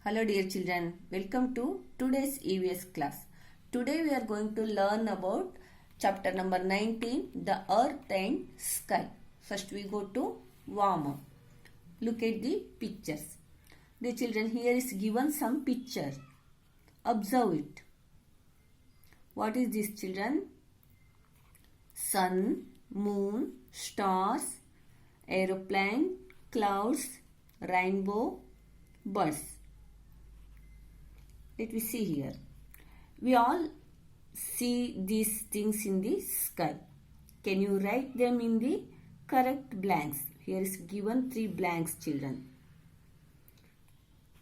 Hello dear children, welcome to today's EVS class. Today we are going to learn about chapter number 19, the earth and sky. First we go to warm up. Look at the pictures. The children, here is given some picture. Observe it. What is this, children? Sun, moon, stars, aeroplane, clouds, rainbow, birds. Let me see here. We all see these things in the sky. Can you write them in the correct blanks? Here is given 3 blanks, children.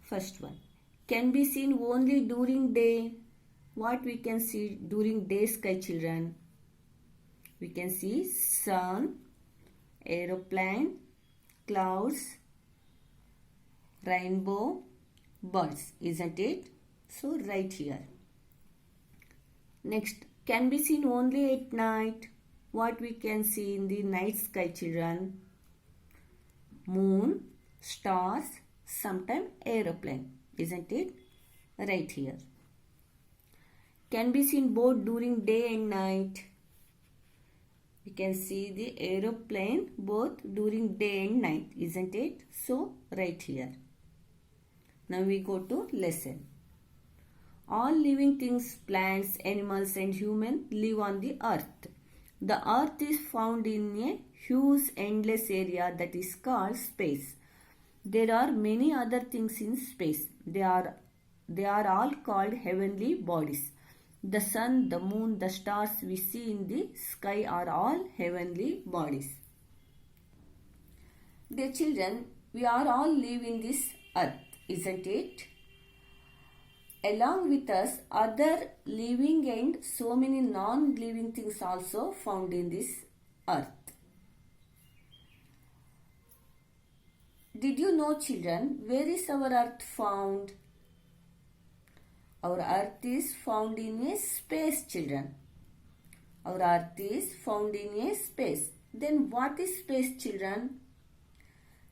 First one. Can be seen only during day. What we can see during day sky, children? We can see sun, aeroplane, clouds, rainbow, birds, isn't it? So right here. Next, can be seen only at night. What we can see in the night sky, children? Moon, stars, sometimes aeroplane, isn't it? Right here. Can be seen both during day and night. We can see the aeroplane both during day and night, isn't it? So right here. Now we go to lesson. All living things, plants, animals and humans live on the earth. The earth is found in a huge endless area that is called space. There are many other things in space. They are all called heavenly bodies. The sun, the moon, the stars we see in the sky are all heavenly bodies. Dear children, we are all live in this earth, isn't it? Along with us, other living and so many non-living things also found in this earth. Did you know, children, where is our earth found? Our earth is found in a space, children. Our earth is found in a space. Then what is space, children?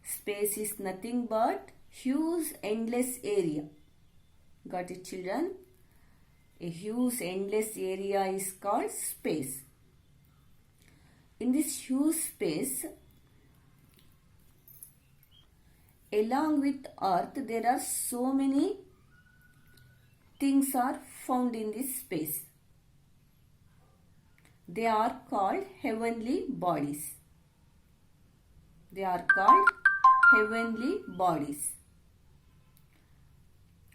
Space is nothing but huge endless area. Got it, children? A huge endless area is called space. In this huge space, along with earth, there are so many things are found in this space. They are called heavenly bodies. They are called heavenly bodies.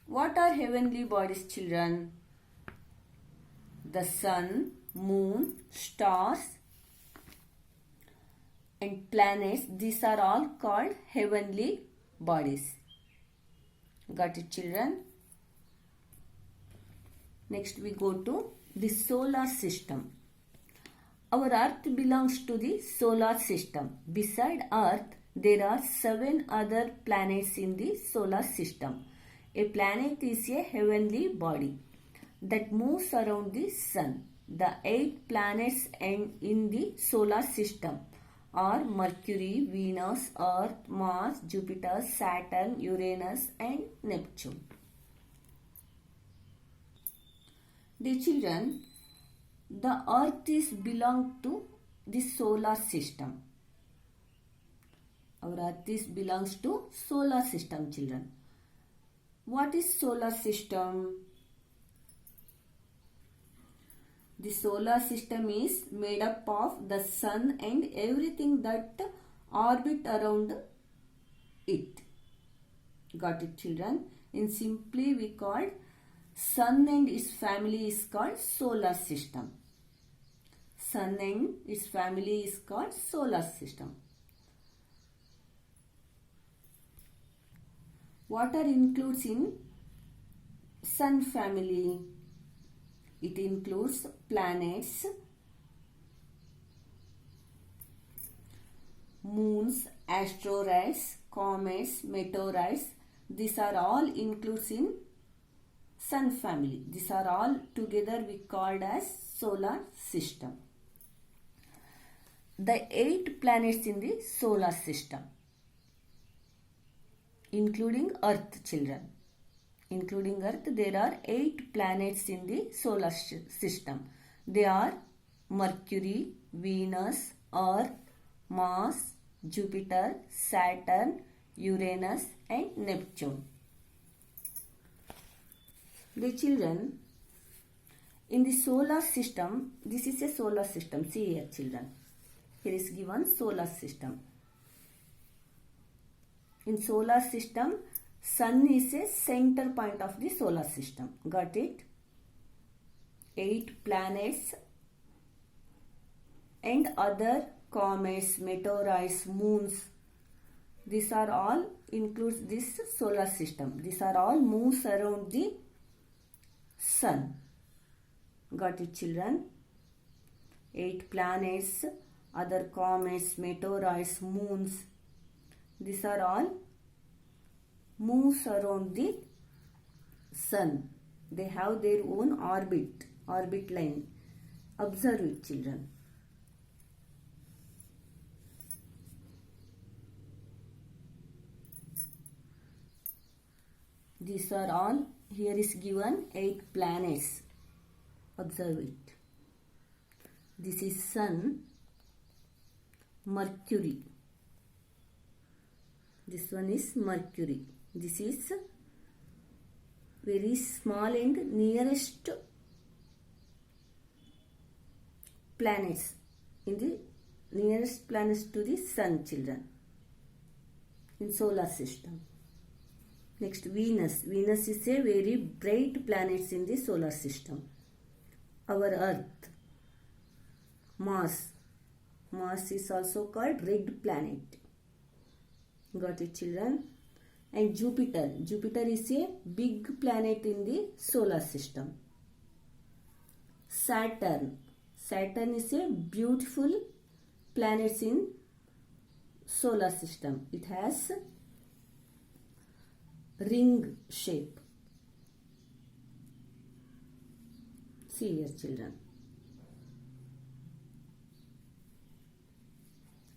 What are heavenly bodies, children? The sun, moon, stars and planets, these are all called heavenly bodies. Got it, children? Next we go to the solar system. Our earth belongs to the solar system. Beside earth, there are 7 other planets in the solar system. A planet is a heavenly body that moves around the sun. The 8 planets in the solar system are Mercury, Venus, Earth, Mars, Jupiter, Saturn, Uranus and Neptune. Dear children, the earth is belong to the solar system. Our earth is belongs to solar system, children. What is solar system? The solar system is made up of the sun and everything that orbit around it. Got it, children? In simply we call sun and its family is called solar system. Sun and its family is called solar system. What are includes in sun family? It includes planets, moons, asteroids, comets, meteorites. These are all includes in sun family. These are all together we called as solar system. The 8 planets in the solar system, including Earth, children. including Earth, there are 8 planets in the solar system. They are Mercury, Venus, Earth, Mars, Jupiter, Saturn, Uranus and Neptune. The children, in the solar system, this is a solar system. See here children. Here is given solar system. In solar system, Sun is a center point of the solar system. Got it? 8 planets and other comets, meteorites, moons. These are all includes this solar system. These are all moves around the Sun. Got it children? 8 planets, other comets, meteorites, moons. These are all moves around the Sun. They have their own orbit line. Observe it children. These are all, here is given 8 planets. Observe it. This is Sun, Mercury. This one is Mercury. This is very small and nearest planets. In the nearest planets to the Sun children. In solar system. Next, Venus. Venus is a very bright planet in the solar system. Our Earth. Mars. Mars is also called red planet. Got it children? And Jupiter. Jupiter is a big planet in the solar system. Saturn. Saturn is a beautiful planet in solar system. It has ring shape. See here children.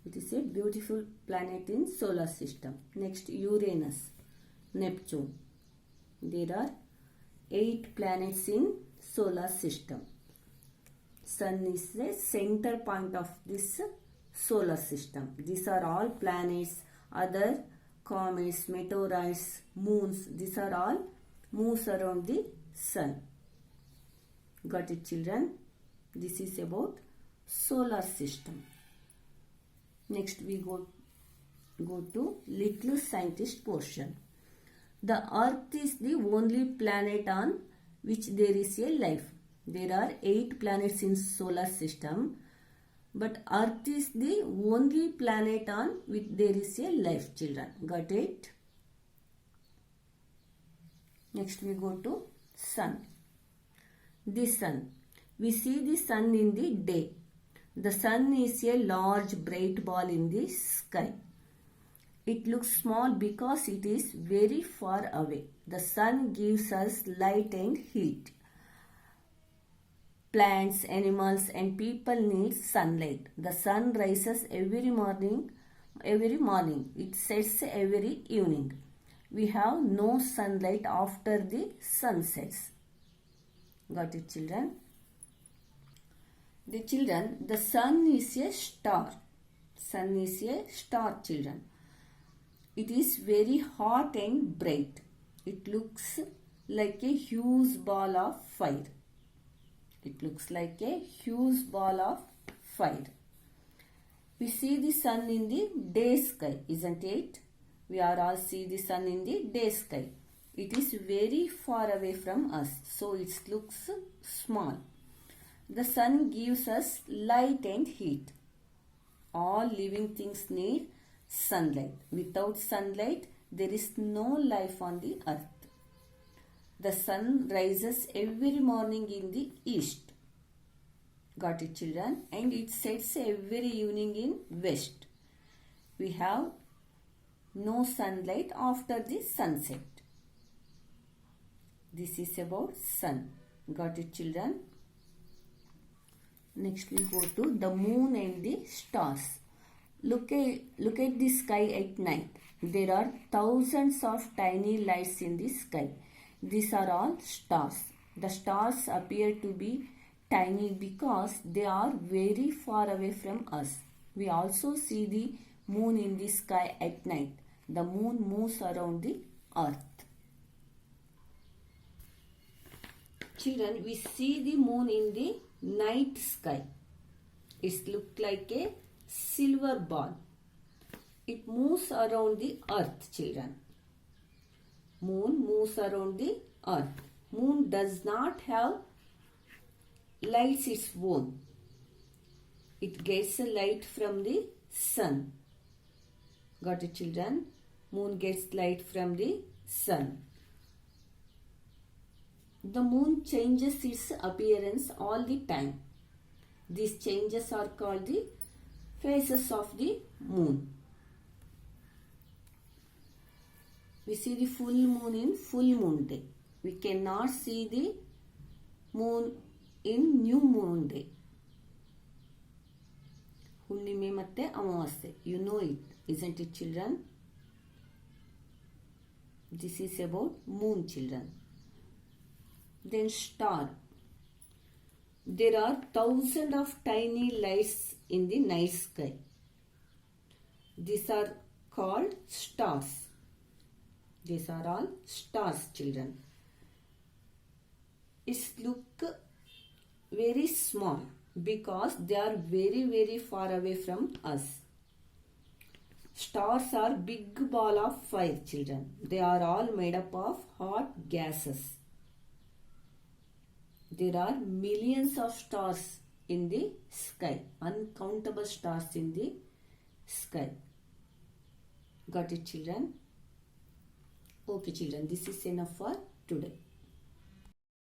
It is a beautiful planet in solar system. Next, Uranus, Neptune. There are 8 planets in solar system. Sun is the center point of this solar system. These are all planets, other comets, meteorites, moons. These are all moves around the Sun. Got it children? This is about solar system. Next we go to little scientist portion. The Earth is the only planet on which there is a life. There are 8 planets in solar system, but Earth is the only planet on which there is a life children. Got it? Next we go to Sun. The Sun. We see the Sun in the day. The Sun is a large bright ball in the sky. It looks small because it is very far away. The Sun gives us light and heat. Plants, animals and people need sunlight. The sun rises every morning. It sets every evening. We have no sunlight after the sun sets. Got it children? The sun is a star. Sun is a star children. It is very hot and bright. It looks like a huge ball of fire. It looks like a huge ball of fire. We see the sun in the day sky, isn't it? We are all see the sun in the day sky. It is very far away from us, so it looks small. The sun gives us light and heat. All living things need sunlight. Without sunlight, there is no life on the earth. The sun rises every morning in the east. Got it children? And it sets every evening in west. We have no sunlight after the sunset. This is about sun. Got it children? Next we go to the moon and the stars. Look at the sky at night. There are thousands of tiny lights in the sky. These are all stars. The stars appear to be tiny because they are very far away from us. We also see the moon in the sky at night. The moon moves around the earth. Children, we see the moon in the night sky. It looks like a silver ball. It moves around the earth, children. Moon moves around the earth. Moon does not have lights its own. It gets a light from the sun. Got it, children? Moon gets light from the sun. The moon changes its appearance all the time. These changes are called the phases of the moon. We see the full moon in full moon day. We cannot see the moon in new moon day. ಹುಣ್ಣಿಮೆ ಮತ್ತೆ ಅಮಾವಾಸ್ಯೆ. You know it, isn't it, children? This is about moon, children. Then star. There are thousands of tiny lights in the night sky. These are called stars. These are all stars, children. It look very small because they are very far away from us. Stars are big ball of fire, children. They are all made up of hot gases. There are millions of stars in the sky. Uncountable stars in the sky. Got it, children? Okay, children, this is enough for today.